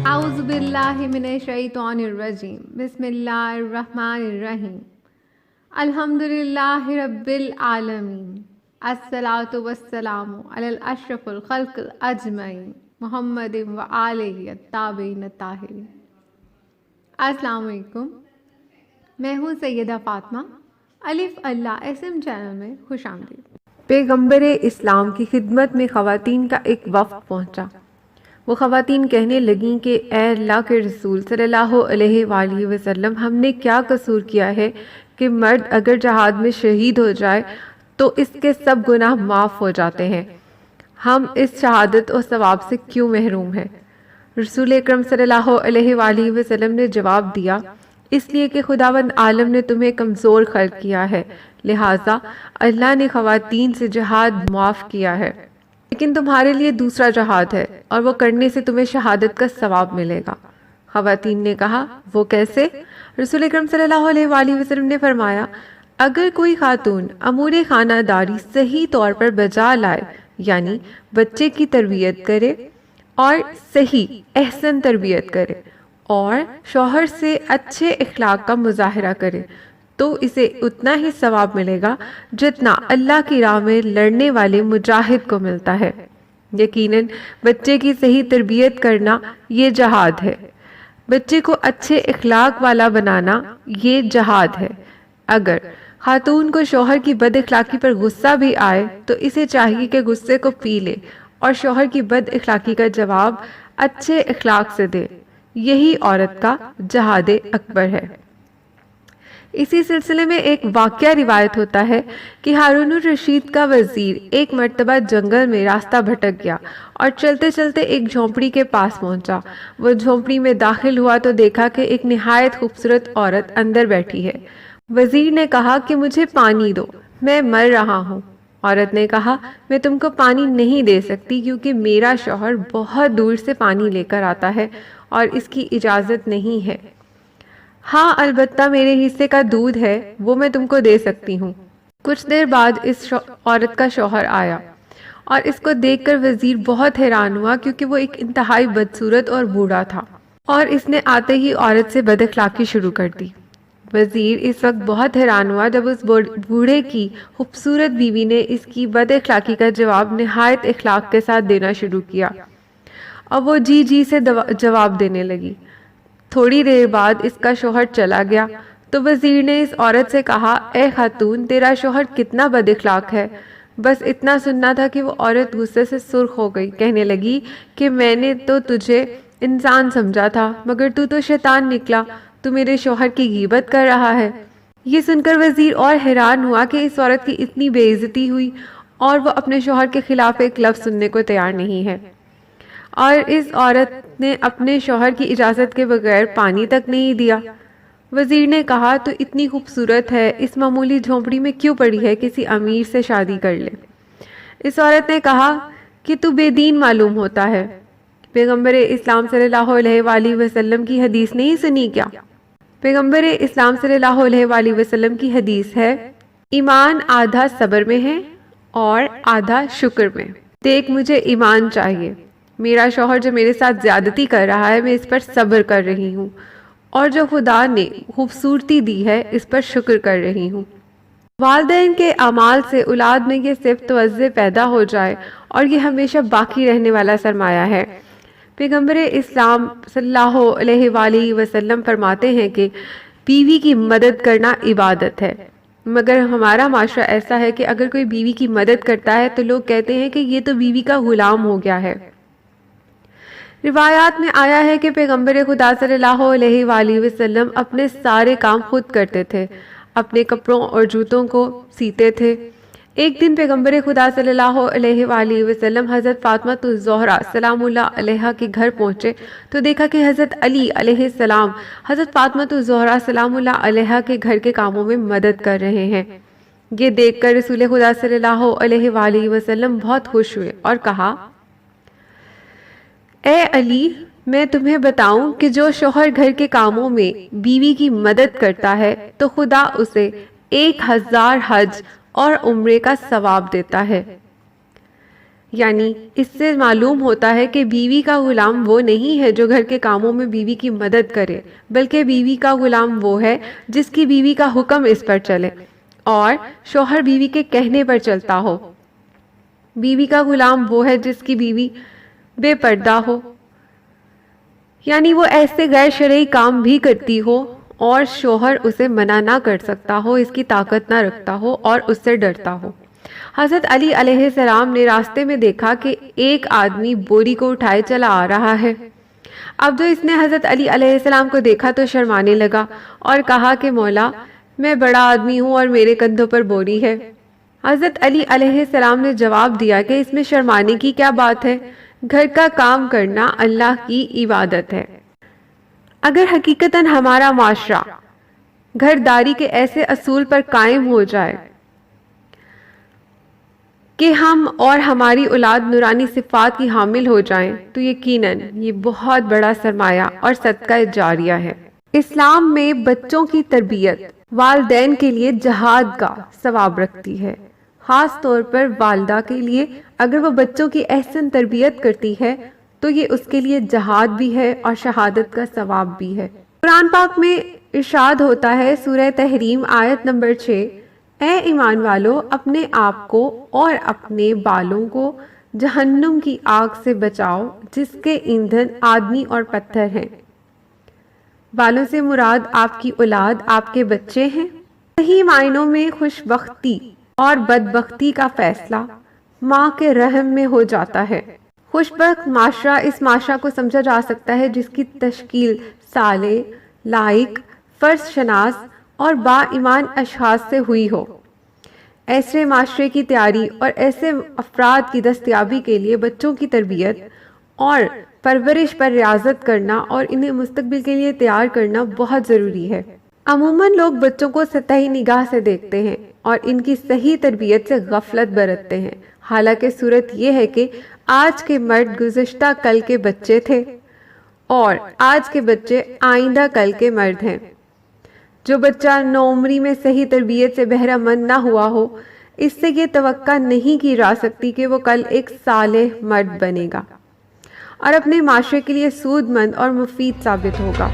اعوذ باللہ من الشیطان الرجیم بسم اللہ الرحمن الرحیم الحمد للہ رب العالمین الصلاۃ والسلام علی اشرف الخلق اجمعین محمد و آلہ الطاہرین الطاہرین۔ السلام علیکم، میں ہوں سیدہ فاطمہ۔ الف اللہ اسم چینل میں خوش آمدید۔ پیغمبر اسلام کی خدمت میں خواتین کا ایک وفد پہنچا۔ وہ خواتین کہنے لگیں کہ اے اللہ کے رسول صلی اللہ علیہ وآلہ وسلم، ہم نے کیا قصور کیا ہے کہ مرد اگر جہاد میں شہید ہو جائے تو اس کے سب گناہ معاف ہو جاتے ہیں، ہم اس شہادت اور ثواب سے کیوں محروم ہیں؟ رسول اکرم صلی اللہ علیہ وآلہ وسلم نے جواب دیا، اس لیے کہ خداوند عالم نے تمہیں کمزور خلق کیا ہے، لہٰذا اللہ نے خواتین سے جہاد معاف کیا ہے، لیکن تمہارے لیے دوسرا جہاد ہے اور وہ کرنے سے تمہیں شہادت کا ثواب ملے گا۔ خواتین نے کہا، وہ کیسے؟ رسول اکرم صلی اللہ علیہ وآلہ وسلم نے فرمایا، اگر کوئی خاتون امور خانہ داری صحیح طور پر بجا لائے، یعنی بچے کی تربیت کرے اور صحیح احسن تربیت کرے اور شوہر سے اچھے اخلاق کا مظاہرہ کرے، تو اسے اتنا ہی ثواب ملے گا جتنا اللہ کی راہ میں لڑنے والے مجاہد کو ملتا ہے۔ یقیناً بچے کی صحیح تربیت کرنا یہ جہاد ہے، بچے کو اچھے اخلاق والا بنانا یہ جہاد ہے۔ اگر خاتون کو شوہر کی بد اخلاقی پر غصہ بھی آئے تو اسے چاہیے کہ غصے کو پی لے اور شوہر کی بد اخلاقی کا جواب اچھے اخلاق سے دے، یہی عورت کا جہاد اکبر ہے۔ اسی سلسلے میں ایک واقعہ روایت ہوتا ہے کہ ہارون الرشید کا وزیر ایک مرتبہ جنگل میں راستہ بھٹک گیا اور چلتے چلتے ایک جھونپڑی کے پاس پہنچا۔ وہ جھونپڑی میں داخل ہوا تو دیکھا کہ ایک نہایت خوبصورت عورت اندر بیٹھی ہے۔ وزیر نے کہا کہ مجھے پانی دو، میں مر رہا ہوں۔ عورت نے کہا، میں تم کو پانی نہیں دے سکتی کیونکہ میرا شوہر بہت دور سے پانی لے کر آتا ہے اور اس کی اجازت نہیں ہے۔ ہاں البتہ میرے حصے کا دودھ ہے، وہ میں تم کو دے سکتی ہوں۔ کچھ دیر بعد اس عورت کا شوہر آیا اور اس کو دیکھ کر وزیر بہت حیران ہوا کیونکہ وہ ایک انتہائی بدصورت اور بوڑھا تھا، اور اس نے آتے ہی عورت سے بد اخلاقی شروع کر دی۔ وزیر اس وقت بہت حیران ہوا جب اس بوڑھے کی خوبصورت بیوی نے اس کی بد اخلاقی کا جواب نہایت اخلاق کے ساتھ دینا شروع کیا، اور وہ جی جی سے جواب دینے لگی۔ تھوڑی دیر بعد اس کا شوہر چلا گیا تو وزیر نے اس عورت سے کہا، اے خاتون، تیرا شوہر کتنا بد اخلاق ہے۔ بس اتنا سننا تھا کہ وہ عورت غصے سے سرخ ہو گئی، کہنے لگی کہ میں نے تو تجھے انسان سمجھا تھا مگر تو شیطان نکلا، تو میرے شوہر کی غیبت کر رہا ہے۔ یہ سن کر وزیر اور حیران ہوا کہ اس عورت کی اتنی بے عزتی ہوئی اور وہ اپنے شوہر کے خلاف ایک لفظ سننے کو تیار نہیں ہے، اور اس عورت نے اپنے شوہر کی اجازت کے بغیر پانی تک نہیں دیا۔ وزیر نے کہا، تو اتنی خوبصورت ہے، اس معمولی جھونپڑی میں کیوں پڑی ہے؟ کسی امیر سے شادی کر لے۔ اس عورت نے کہا کہ تو بے دین معلوم ہوتا ہے۔ پیغمبر اسلام صلی اللہ علیہ وآلہ وسلم کی حدیث نہیں سنی کیا؟ پیغمبر اسلام صلی اللہ علیہ وآلہ وسلم کی حدیث ہے، ایمان آدھا صبر میں ہے اور آدھا شکر میں۔ دیکھ، مجھے ایمان چاہیے، میرا شوہر جو میرے ساتھ زیادتی کر رہا ہے میں اس پر صبر کر رہی ہوں، اور جو خدا نے خوبصورتی دی ہے اس پر شکر کر رہی ہوں۔ والدین کے اعمال سے اولاد میں یہ صرف توجہ پیدا ہو جائے اور یہ ہمیشہ باقی رہنے والا سرمایہ ہے۔ پیغمبر اسلام صلی اللہ علیہ وآلہ وسلم فرماتے ہیں کہ بیوی کی مدد کرنا عبادت ہے، مگر ہمارا معاشرہ ایسا ہے کہ اگر کوئی بیوی کی مدد کرتا ہے تو لوگ کہتے ہیں کہ یہ تو بیوی کا غلام ہو گیا ہے۔ روایات میں آیا ہے کہ پیغمبر خدا صلی اللہ علیہ وآلہ وسلم اپنے سارے کام خود کرتے تھے، اپنے کپڑوں اور جوتوں کو سیتے تھے۔ ایک دن پیغمبر خدا صلی اللہ علیہ وآلہ وسلم حضرت فاطمہ الزہرا سلام اللہ علیہا کے گھر پہنچے تو دیکھا کہ حضرت علی علیہ السلام حضرت فاطمہ الزہرا سلام اللہ علیہا کے گھر کے کاموں میں مدد کر رہے ہیں۔ یہ دیکھ کر رسول خدا صلی اللہ علیہ وآلہ وسلم بہت خوش ہوئے اور کہا، اے علی، میں تمہیں بتاؤں کہ جو شوہر گھر کے کاموں میں بیوی کی مدد کرتا ہے تو خدا اسے 1000 حج اور عمرے کا ثواب دیتا ہے۔ یعنی اس سے معلوم ہوتا ہے کہ بیوی کا غلام وہ نہیں ہے جو گھر کے کاموں میں بیوی کی مدد کرے، بلکہ بیوی کا غلام وہ ہے جس کی بیوی کا حکم اس پر چلے اور شوہر بیوی کے کہنے پر چلتا ہو۔ بیوی کا غلام وہ ہے جس کی بیوی بے پردہ ہو، یعنی وہ ایسے غیر شرعی کام بھی کرتی ہو اور شوہر اسے منع نہ کر سکتا ہو، اس کی طاقت نہ رکھتا ہو اور اس سے ڈرتا ہو۔ حضرت علی علیہ السلام نے راستے میں دیکھا کہ ایک آدمی بوری کو اٹھائے چلا آ رہا ہے۔ اب جو اس نے حضرت علی علیہ السلام کو دیکھا تو شرمانے لگا اور کہا کہ مولا، میں بڑا آدمی ہوں اور میرے کندھوں پر بوری ہے۔ حضرت علی علیہ السلام نے جواب دیا کہ اس میں شرمانے کی کیا بات ہے، گھر کا کام کرنا اللہ کی عبادت ہے۔ اگر حقیقتاً ہمارا معاشرہ گھرداری کے ایسے اصول پر قائم ہو جائے کہ ہم اور ہماری اولاد نورانی صفات کی حامل ہو جائیں تو یقیناً یہ بہت بڑا سرمایہ اور صدقہ جاریہ ہے۔ اسلام میں بچوں کی تربیت والدین کے لیے جہاد کا ثواب رکھتی ہے، خاص طور پر والدہ کے لیے۔ اگر وہ بچوں کی احسن تربیت کرتی ہے تو یہ اس کے لیے جہاد بھی ہے اور شہادت کا ثواب بھی ہے۔ قرآن پاک میں ارشاد ہوتا ہے، سورہ تحریم آیت نمبر 6، اے ایمان والو، اپنے آپ کو اور اپنے بالوں کو جہنم کی آگ سے بچاؤ جس کے ایندھن آدمی اور پتھر ہیں۔ بالوں سے مراد آپ کی اولاد، آپ کے بچے ہیں۔ صحیح معنوں میں خوش بختی اور بدبختی کا فیصلہ ماں کے رحم میں ہو جاتا ہے۔ خوش بخت معاشرہ اس معاشرہ کو سمجھا جا سکتا ہے جس کی تشکیل صالح، لائق، فرض شناس اور با ایمان اشخاص سے ہوئی ہو۔ ایسے معاشرے کی تیاری اور ایسے افراد کی دستیابی کے لیے بچوں کی تربیت اور پرورش پر ریاضت کرنا اور انہیں مستقبل کے لیے تیار کرنا بہت ضروری ہے۔ عموماً لوگ بچوں کو سطحی نگاہ سے دیکھتے ہیں اور ان کی صحیح تربیت سے غفلت برتتے ہیں، حالانکہ صورت یہ ہے کہ آج کے مرد گزشتہ کل کے بچے تھے اور آج کے بچے آئندہ کل کے مرد ہیں۔ جو بچہ نوعمری میں صحیح تربیت سے بہرہ مند نہ ہوا ہو، اس سے یہ توقع نہیں کی جا سکتی کہ وہ کل ایک صالح مرد بنے گا اور اپنے معاشرے کے لیے سود مند اور مفید ثابت ہوگا۔